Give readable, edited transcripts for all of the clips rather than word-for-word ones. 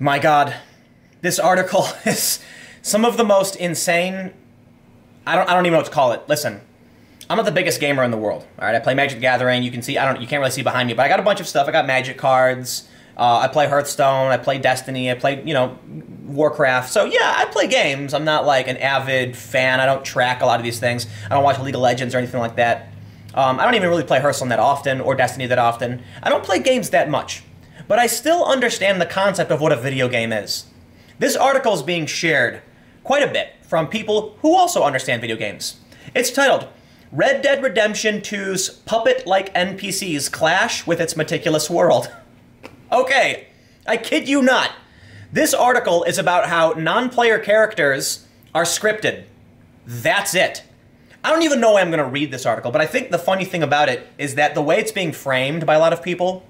My God, this article is some of the most insane. I don't even know what to call it. Listen, I'm not the biggest gamer in the world. All right, I play Magic the Gathering. You can see, you can't really see behind me, but I got a bunch of stuff. I got Magic cards. I play Hearthstone. I play Destiny. I play, Warcraft. So yeah, I play games. I'm not like an avid fan. I don't track a lot of these things. I don't watch League of Legends or anything like that. I don't even really play Hearthstone that often or Destiny that often. I don't play games that much. But I still understand the concept of what a video game is. This article is being shared quite a bit from people who also understand video games. It's titled, Red Dead Redemption 2's puppet-like NPCs clash with its meticulous world. Okay, I kid you not. This article is about how non-player characters are scripted. That's it. I don't even know why I'm going to read this article, but I think the funny thing about it is that the way it's being framed by a lot of people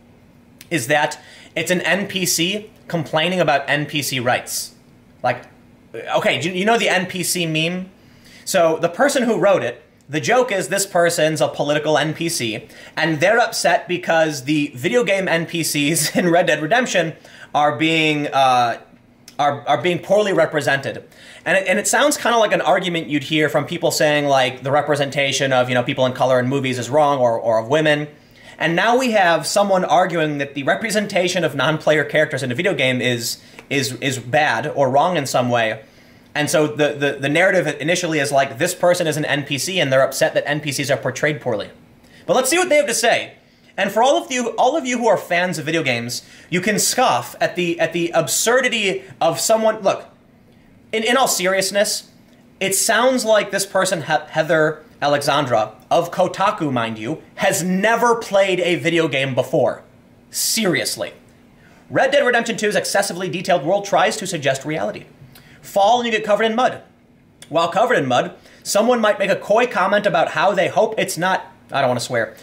is that it's an NPC complaining about NPC rights. Like, okay, you know the NPC meme? So the person who wrote it, the joke is this person's a political NPC, and they're upset because the video game NPCs in Red Dead Redemption are being poorly represented. And it sounds kind of like an argument you'd hear from people saying like the representation of people in color in movies is wrong or of women. And now we have someone arguing that the representation of non-player characters in a video game is bad or wrong in some way. And so the narrative initially is like, this person is an NPC and they're upset that NPCs are portrayed poorly. But let's see what they have to say. And for all of you who are fans of video games, you can scoff at the absurdity of someone. Look, in all seriousness, it sounds like this person, Heather Alexandra, of Kotaku, mind you, has never played a video game before. Seriously. Red Dead Redemption 2's excessively detailed world tries to suggest reality. Fall and you get covered in mud. While covered in mud, someone might make a coy comment about how they hope it's not, I don't want to swear.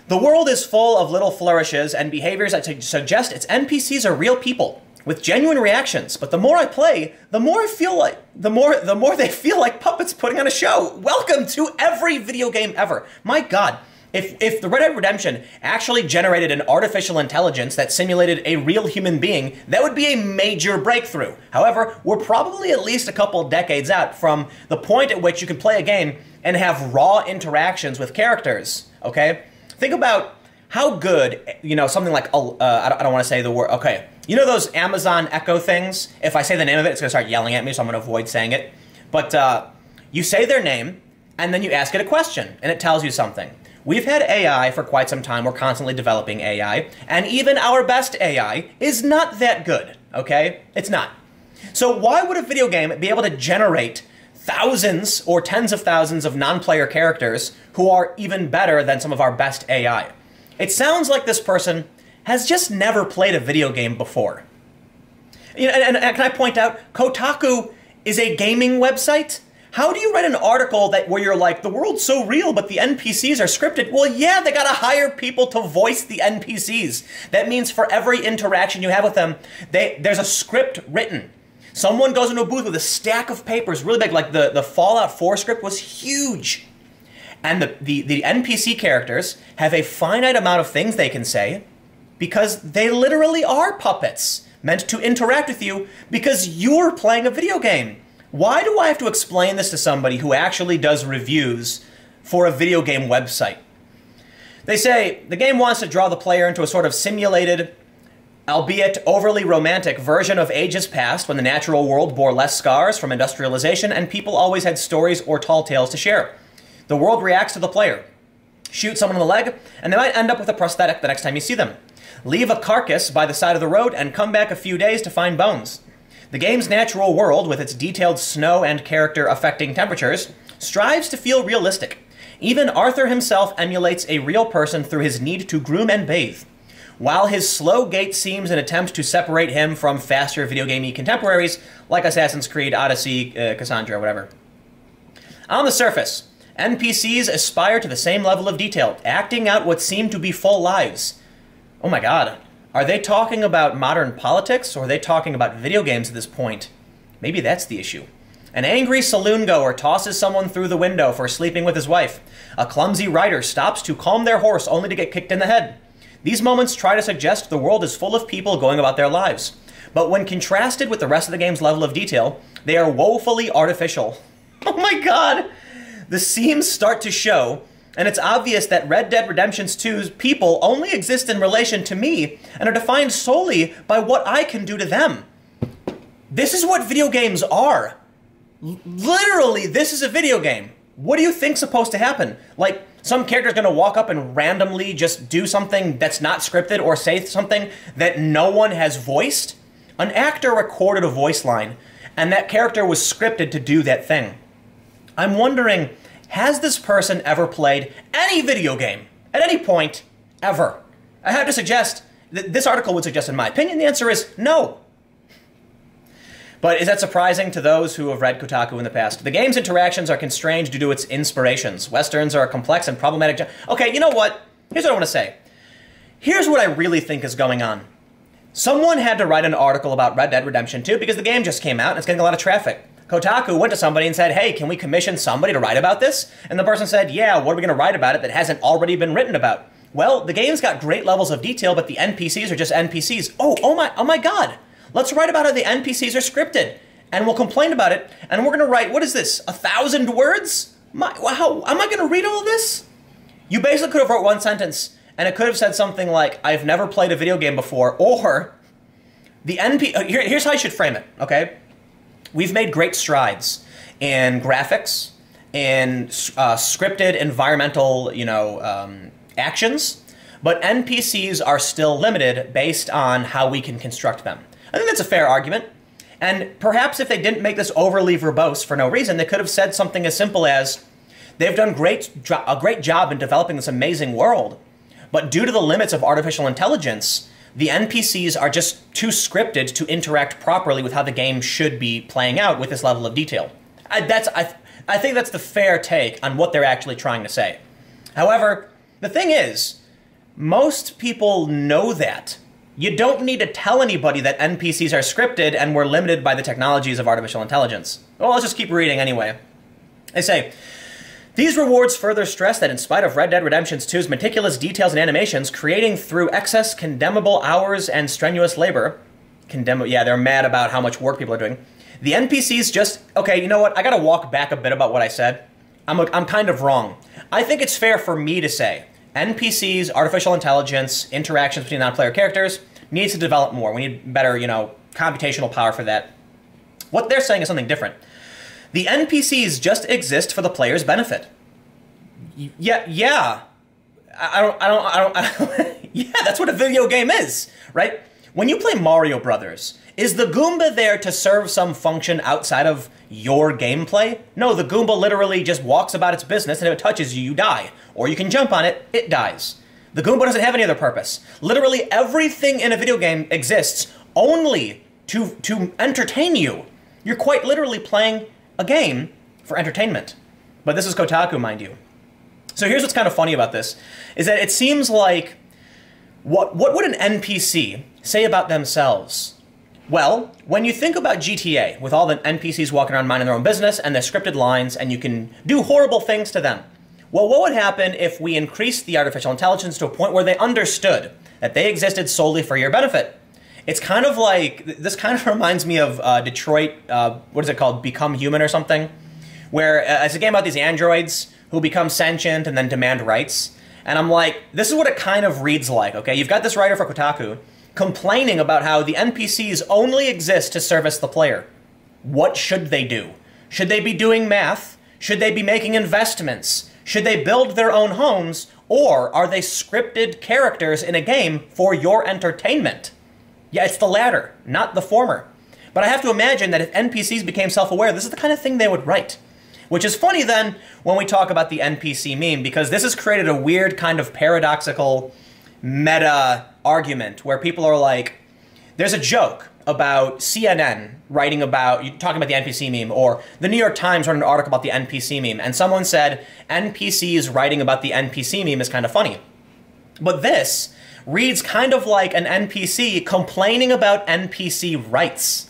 The world is full of little flourishes and behaviors that suggest its NPCs are real people with genuine reactions. But the more I play, the more I feel like the more they feel like puppets putting on a show. Welcome to every video game ever. My God, if the Red Dead Redemption actually generated an artificial intelligence that simulated a real human being, that would be a major breakthrough. However, we're probably at least a couple decades out from the point at which you can play a game and have raw interactions with characters. Okay. Think about how good, something like, I don't want to say the word, okay. You know those Amazon Echo things? If I say the name of it, it's going to start yelling at me, so I'm going to avoid saying it. But you say their name, and then you ask it a question, and it tells you something. We've had AI for quite some time. We're constantly developing AI, and even our best AI is not that good, okay? It's not. So why would a video game be able to generate thousands or tens of thousands of non-player characters who are even better than some of our best AI? It sounds like this person has just never played a video game before. And can I point out, Kotaku is a gaming website? How do you write an article where you're like, the world's so real, but the NPCs are scripted? Well, yeah, they gotta hire people to voice the NPCs. That means for every interaction you have with them, there's a script written. Someone goes into a booth with a stack of papers, really big, like the Fallout 4 script was huge. And the NPC characters have a finite amount of things they can say because they literally are puppets meant to interact with you because you're playing a video game. Why do I have to explain this to somebody who actually does reviews for a video game website? They say the game wants to draw the player into a sort of simulated, albeit overly romantic version of ages past when the natural world bore less scars from industrialization and people always had stories or tall tales to share. The world reacts to the player. Shoot someone in the leg, and they might end up with a prosthetic the next time you see them. Leave a carcass by the side of the road and come back a few days to find bones. The game's natural world, with its detailed snow and character-affecting temperatures, strives to feel realistic. Even Arthur himself emulates a real person through his need to groom and bathe. While his slow gait seems an attempt to separate him from faster video gamey contemporaries like Assassin's Creed, Odyssey, Cassandra, whatever. On the surface, NPCs aspire to the same level of detail, acting out what seem to be full lives. Oh my God. Are they talking about modern politics, or are they talking about video games at this point? Maybe that's the issue. An angry saloon-goer tosses someone through the window for sleeping with his wife. A clumsy rider stops to calm their horse only to get kicked in the head. These moments try to suggest the world is full of people going about their lives. but when contrasted with the rest of the game's level of detail, they are woefully artificial. Oh my god! The seams start to show, and it's obvious that Red Dead Redemption 2's people only exist in relation to me and are defined solely by what I can do to them. This is what video games are. Literally, this is a video game. What do you think's supposed to happen? Like, some character's gonna walk up and randomly just do something that's not scripted or say something that no one has voiced? An actor recorded a voice line, and that character was scripted to do that thing. I'm wondering, has this person ever played any video game at any point, ever? I have to suggest that this article would suggest, in my opinion, the answer is no. But is that surprising to those who have read Kotaku in the past? The game's interactions are constrained due to its inspirations. Westerns are a complex and problematic... Okay, you know what? Here's what I want to say. Here's what I really think is going on. Someone had to write an article about Red Dead Redemption 2 because the game just came out and it's getting a lot of traffic. Kotaku went to somebody and said, hey, can we commission somebody to write about this? And the person said, yeah, what are we going to write about it that hasn't already been written about? Well, the game's got great levels of detail, but the NPCs are just NPCs. Oh my god. Let's write about how the NPCs are scripted. And we'll complain about it. And we're going to write, what is this, 1,000 words? How am I going to read all this? You basically could have wrote one sentence, and it could have said something like, I've never played a video game before, or the here's how I should frame it, okay? We've made great strides in graphics, in scripted environmental, actions, but NPCs are still limited based on how we can construct them. I think that's a fair argument. And perhaps if they didn't make this overly verbose for no reason, they could have said something as simple as, they've done a great job in developing this amazing world, but due to the limits of artificial intelligence, the NPCs are just too scripted to interact properly with how the game should be playing out with this level of detail. I think that's the fair take on what they're actually trying to say. However, the thing is, most people know that. You don't need to tell anybody that NPCs are scripted and we're limited by the technologies of artificial intelligence. Well, let's just keep reading anyway. They say, these rewards further stress that in spite of Red Dead Redemption 2's meticulous details and animations, creating through excess condemnable hours and strenuous labor, they're mad about how much work people are doing. The NPCs just, okay, you know what? I gotta walk back a bit about what I said. I'm kind of wrong. I think it's fair for me to say NPCs, artificial intelligence, interactions between non-player characters needs to develop more. We need better, computational power for that. What they're saying is something different. The NPCs just exist for the player's benefit. Yeah. Yeah, that's what a video game is, right? When you play Mario Brothers, is the Goomba there to serve some function outside of your gameplay? No, the Goomba literally just walks about its business, and if it touches you, you die. Or you can jump on it, it dies. The Goomba doesn't have any other purpose. Literally everything in a video game exists only to entertain you. You're quite literally playing a game for entertainment. But this is Kotaku, mind you. So here's what's kind of funny about this, is that it seems like, what would an NPC say about themselves? Well, when you think about GTA, with all the NPCs walking around minding their own business and their scripted lines, and you can do horrible things to them. Well, what would happen if we increased the artificial intelligence to a point where they understood that they existed solely for your benefit? It's kind of like, this kind of reminds me of Detroit, what is it called, Become Human or something? Where it's a game about these androids who become sentient and then demand rights. And I'm like, this is what it kind of reads like, okay? You've got this writer for Kotaku complaining about how the NPCs only exist to service the player. What should they do? Should they be doing math? Should they be making investments? Should they build their own homes? Or are they scripted characters in a game for your entertainment? Yeah, it's the latter, not the former. But I have to imagine that if NPCs became self-aware, this is the kind of thing they would write. Which is funny then when we talk about the NPC meme, because this has created a weird kind of paradoxical meta argument where people are like, there's a joke about CNN talking about the NPC meme, or the New York Times wrote an article about the NPC meme, and someone said NPCs writing about the NPC meme is kind of funny. But this reads kind of like an NPC complaining about NPC rights.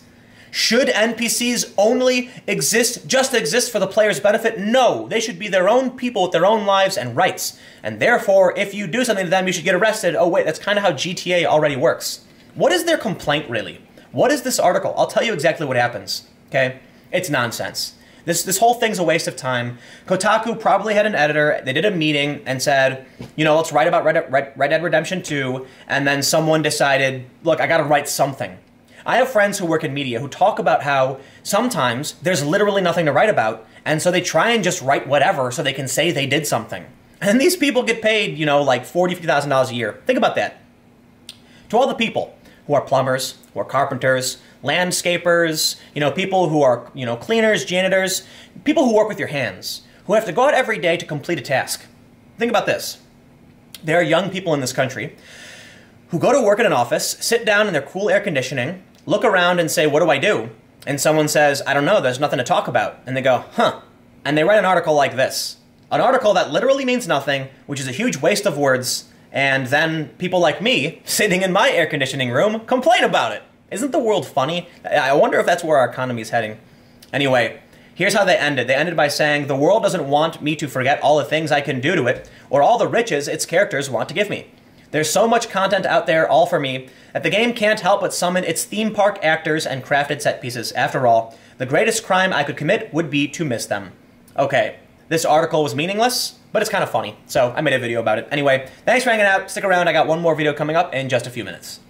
Should NPCs only just exist for the player's benefit? No, they should be their own people with their own lives and rights. And therefore, if you do something to them, you should get arrested. Oh wait, that's kind of how GTA already works. What is their complaint really? What is this article? I'll tell you exactly what happens, okay? It's nonsense. This whole thing's a waste of time. Kotaku probably had an editor. They did a meeting and said, you know, let's write about Red Dead Redemption 2. And then someone decided, look, I got to write something. I have friends who work in media who talk about how sometimes there's literally nothing to write about. And so they try and just write whatever so they can say they did something. And these people get paid, you know, like $40,000, $50,000 a year. Think about that. To all the people who are plumbers, who are carpenters, landscapers, you know, people who are, you know, cleaners, janitors, people who work with your hands, who have to go out every day to complete a task. Think about this. There are young people in this country who go to work in an office, sit down in their cool air conditioning, look around and say, what do I do? And someone says, I don't know, there's nothing to talk about. And they go, huh. And they write an article like this. An article that literally means nothing, which is a huge waste of words, and then people like me, sitting in my air conditioning room, complain about it. Isn't the world funny? I wonder if that's where our economy is heading. Anyway, here's how they ended. They ended by saying, the world doesn't want me to forget all the things I can do to it, or all the riches its characters want to give me. There's so much content out there, all for me, that the game can't help but summon its theme park actors and crafted set pieces. After all, the greatest crime I could commit would be to miss them. Okay, this article was meaningless, but it's kind of funny, so I made a video about it. Anyway, thanks for hanging out. Stick around, I got one more video coming up in just a few minutes.